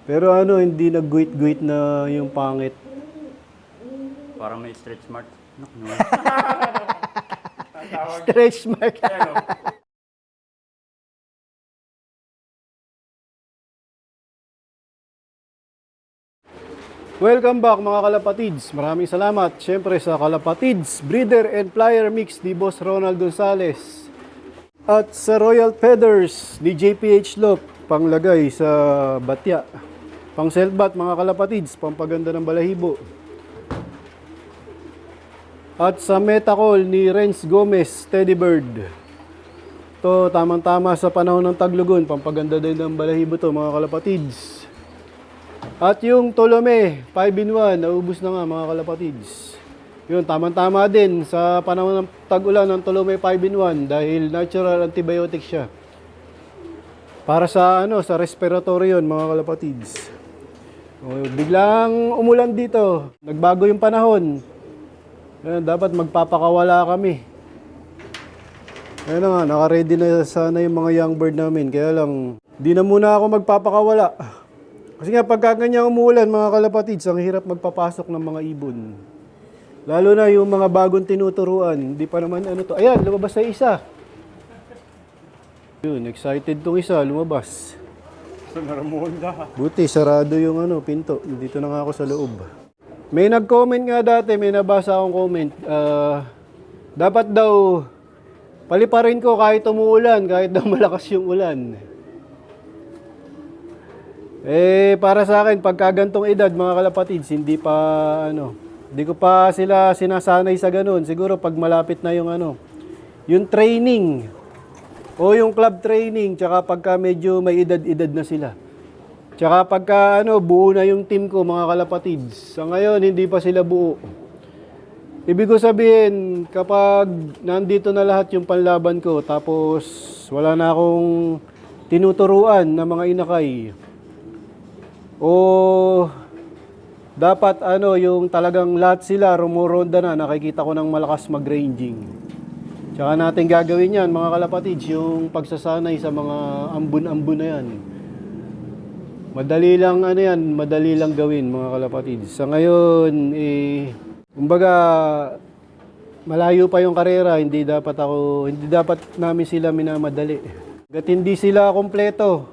Pero ano, hindi nag-guit-guit na yung pangit. Parang may stretch mark. No. Stretch mark. Welcome back mga kalapatids. Maraming salamat syempre sa Kalapatids Breeder and Flyer Mix ni Boss Ronald Gonzales. At sa Royal Feathers ni JPH Lop, panglagay sa batya. Pang selbat mga kalapatids, pampaganda ng balahibo. At sa Metacol ni Renz Gomez Teddy Bird. To tamang-tama sa panahon ng taglugon, pampaganda din ng balahibo to mga kalapatids. At yung Tolome 5-in-1, naubos na nga mga kalapatids. Yun, tamang-tama din sa panahon ng tag-ulan ng Tolome 5-in-1 dahil natural antibiotic siya. Para sa sa respiratory yun mga kalapatids. Biglang umulan dito, nagbago yung panahon. Ayan, dapat magpapakawala kami. Ayan na nga, naka-ready na sana yung mga young bird namin. Kaya lang, di na muna ako magpapakawala. Kasi nga pagka ganyan umuulan mga kalapatids, ang hirap magpapasok ng mga ibon. Lalo na yung mga bagong tinuturuan, hindi pa naman to. Ayan, lumabas na isa. Yun, excited tong isa, lumabas. Buti, sarado yung pinto. Dito na nga ako sa loob. May nag-comment nga dati, may nabasa akong comment. Dapat daw, paliparin ko kahit umuulan, kahit daw malakas yung ulan. Para sa akin, pagka gantong edad, mga kalapatids, hindi ko pa sila sinasanay sa ganun. Siguro pag malapit na yung yung training, o yung club training, tsaka pagka medyo may edad-edad na sila. Tsaka pagka buo na yung team ko, mga kalapatids. Sa ngayon, hindi pa sila buo. Ibig ko sabihin, kapag nandito na lahat yung panlaban ko, tapos wala na akong tinuturuan na mga inakay, o dapat yung talagang lahat sila rumuronda na, nakikita ko ng malakas mag-ranging. Tsaka natin gagawin yan mga kalapatids, yung pagsasanay sa mga ambon-ambon na yan. Madali lang madali lang gawin mga kalapatids. Sa ngayon, kumbaga malayo pa yung karera, hindi dapat namin sila minamadali. Hanggat hindi sila kompleto,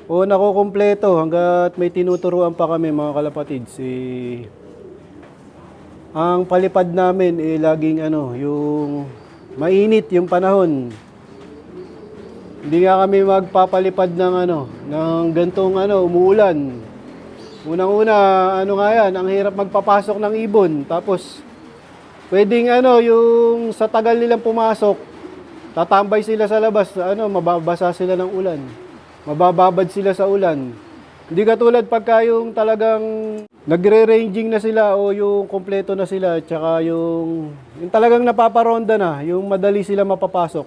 o nakukumpleto hanggat may tinuturuan pa kami mga kalapatids, ang palipad namin laging yung mainit yung panahon. Hindi nga kami magpapalipad ng ng gantong umuulan. Unang-una, nga yan, ang hirap magpapasok ng ibon. Tapos pwedeng yung sa tagal nilang pumasok, tatambay sila sa labas, mababasa sila ng ulan. Mabababad sila sa ulan. Hindi katulad pagka yung talagang nagre-ranging na sila o yung kompleto na sila, tsaka yung talagang napaparonda na, yung madali sila mapapasok.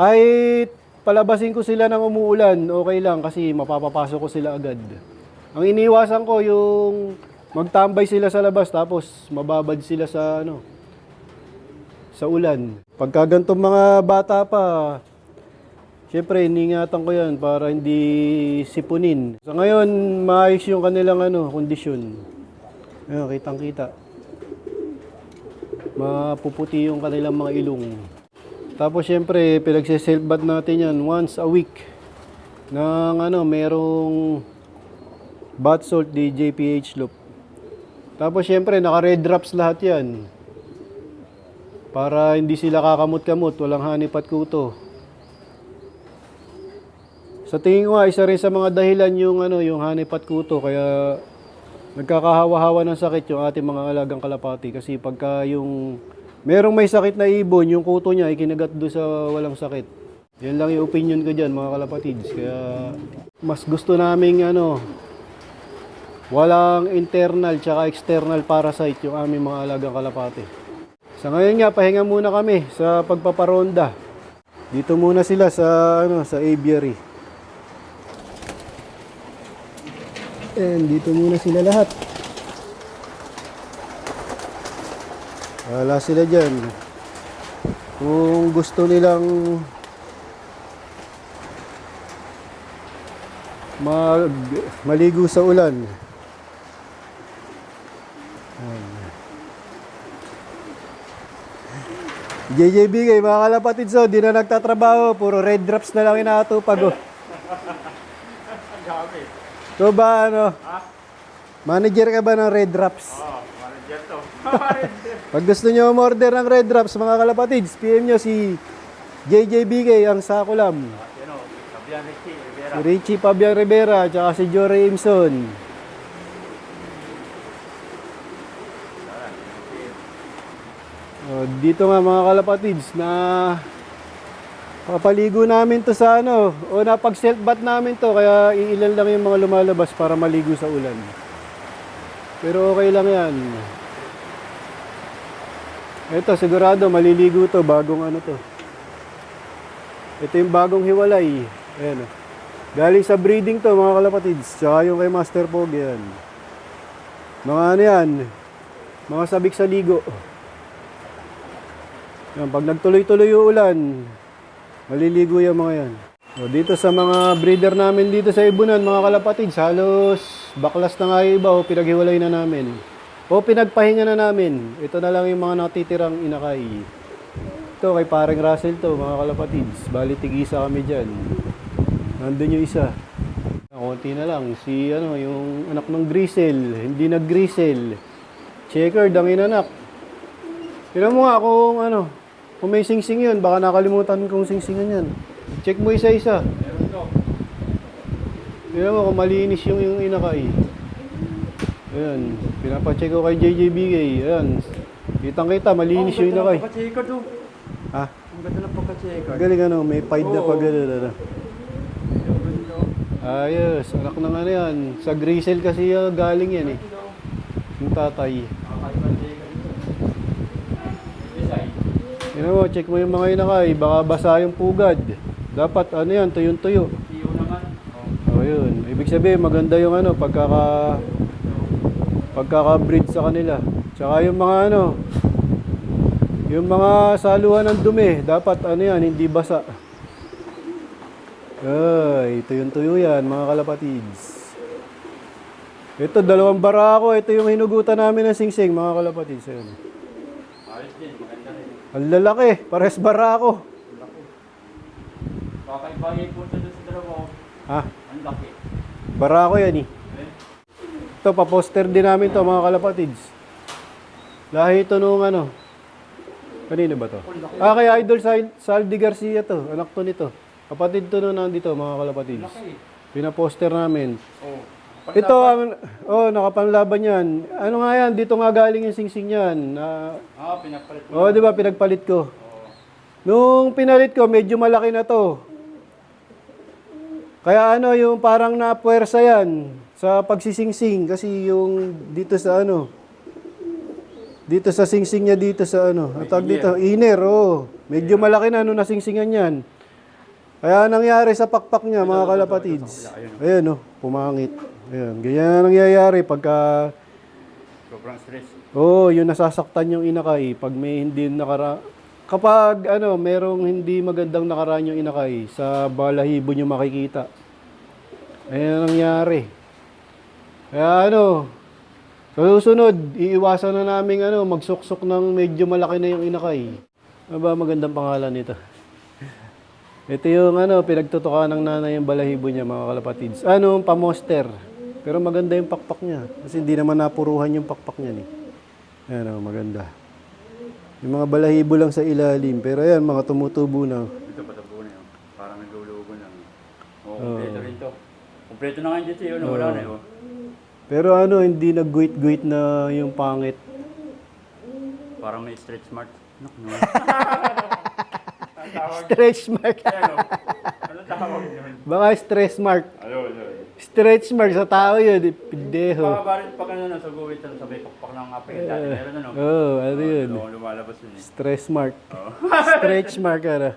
Kahit palabasin ko sila ng umuulan, okay lang kasi mapapapasok ko sila agad. Ang iniwasan ko yung magtambay sila sa labas tapos mababad sila sa sa ulan. Pagka ganitong mga bata pa, siyempre, iningatan ko yan para hindi sipunin. Sa ngayon, maayos yung kanilang kondisyon. Ayun, kitang-kita. Mapuputi yung kanilang mga ilong. Tapos, siyempre, pinagsiselbat natin yan once a week. Nang merong bath salt di JPH Loop. Tapos, siyempre, naka-red drops lahat yan. Para hindi sila kakamot-kamot, walang hanip at kuto. Sa tingin ko isa rin sa mga dahilan yung hanip at kuto, kaya nagkakahawa-hawa ng sakit yung ating mga alagang kalapati. Kasi pagka yung merong may sakit na ibon, yung kuto niya ay kinagat doon sa walang sakit. Yan lang yung opinion ko dyan mga kalapatids. Kaya mas gusto naming walang internal tsaka external parasite yung aming mga alagang kalapati. Sa ngayon nga, pahinga muna kami sa pagpaparonda. Dito muna sila sa aviary. And dito muna sila lahat. Wala sila dyan. Kung gusto nilang maligo sa ulan. JJBK, mga kalapatid, so, di na nagtatrabaho. Puro red drops na lang inaatupag. Oh. So ba, ano? Manager ka ba ng red drops? Oo, manager to. Pag gusto nyo umorder ng red drops, mga kalapatids, PM nyo si JJBK, ang Sakulam. Yan o, Fabian Richie Rivera. Si Richie Fabian Rivera, tsaka si Jory Imson. Dito nga mga kalapatids na papaligo namin to sa ano, o napag self bath namin to, kaya iilan lang yung mga lumalabas para maligo sa ulan. Pero okay lang yan. Ito sigurado maliligo to, bagong ano to. Ito yung bagong hiwalay. Ayan. Galing sa breeding to mga kalapatids, tsaka yung kay Master Pog yan. Mga ano yan, mga sabik sa ligo. Yan, pag nagtuloy-tuloy yung ulan, maliligo yung mga yan. O, dito sa mga breeder namin dito sa Ibunan, mga kalapatids, halos baklas na nga yung iba o pinaghiwalay na namin. O pinagpahinga na namin. Ito na lang yung mga natitirang inakay. Ito kay pareng Russell to, mga kalapatids. Bali tig-isa kami dyan. Nandun yung isa. Konti na lang. Si ano, yung anak ng Grisel, hindi nag-Grisel. Checkered ang inanak. Tignan mo nga kung ano, kung may singsing yun, baka nakalimutan kong singsingan yan. Check mo isa-isa. Tignan mo kung malinis yung inakay. Ayan, pinapacheck ko kay JJBK. Ayan, kitang-kita, malinis yung inakay. Pagka-checker to. Ha? Ang ganda ng pagka-checker. Galing ano, may pied na pag ano. Ayos, anak ng ano yan. Sa Grisel kasi galing yan eh. Yung tatay. Tignan mo, check mo yung mga inakay, baka basa yung pugad. Dapat ano yan, tuyong-tuyo. Iyo naman. O yun, ibig sabihin maganda yung ano, pagkaka-breed sa kanila. Tsaka yung mga ano, yung mga saluhan ng dumi, dapat ano yan, hindi basa. Ay, tuyong-tuyo yan, mga kalapatids. Ito, dalawang barako, ito yung hinugutan namin ng singsing, mga kalapatids. Ayun. Ayos din, maganda rin. Ang lalaki, pares barako. Kakaibagay po doon sa dalawa. Ha? Ang laki. Barako yan eh. Ito, pa-poster din namin to mga kalapatids. Lahi ito nung ano. Kanino ba to? Kay Idol Saldi Garcia to. Anak to nito. Kapatid to nung nandito mga kalapatids. Pina-poster namin. Oh. Ito, nakapanlaban yan. Ano nga yan? Dito nga galing yung singsing yan. Pinagpalit mo. Di ba? Pinagpalit ko. Nung pinalit ko, medyo malaki na to. Kaya ano, yung parang napuwersa yan sa pagsisingsing. Kasi yung dito sa ano, dito sa singsing niya dito sa ano, atag dito, inner, medyo malaki na nung nasingsingan yan. Kaya nangyari sa pakpak niya, mga kalapatids. Ayan, pumangit. Ayan, ganyan na nangyayari pagka Sobrang stress. yung nasasaktan yung inakay pag may hindi kapag ano, merong hindi magandang nakaraan yung inakay sa balahibo nyo makikita. Ayan ang nangyari. Kaya ano, sa susunod, iiwasan na namin ano, magsuksok ng medyo malaki na yung inakay. Ano ba magandang pangalan nito? Ito yung ano, pinagtutukan ng nanay yung balahibo niya, mga kalapatids. Ano, pamoster. Pero maganda yung pakpak niya. Kasi hindi naman napuruhan yung pakpak niya. Ayan, maganda. Yung mga balahibo lang sa ilalim. Pero ayan, mga tumutubo na. Ito patabo na yun. Parang naglulugo lang. Kompleto rin to. Kompleto na nga dito yun. Wala na yun. Pero ano, hindi nag-guit-guit na yung pangit. Parang may stretch mark. No. Stretch mark. Ano tawag yun? Baka stress mark. Ano. Stretch mark sa tao yun. Pideho. Pakabalit pa ka na sa guwit sa may pakpak ng apel. Dati meron ano. Ano yun? Lumalabas yun eh. Stress mark. Stretch mark, ano.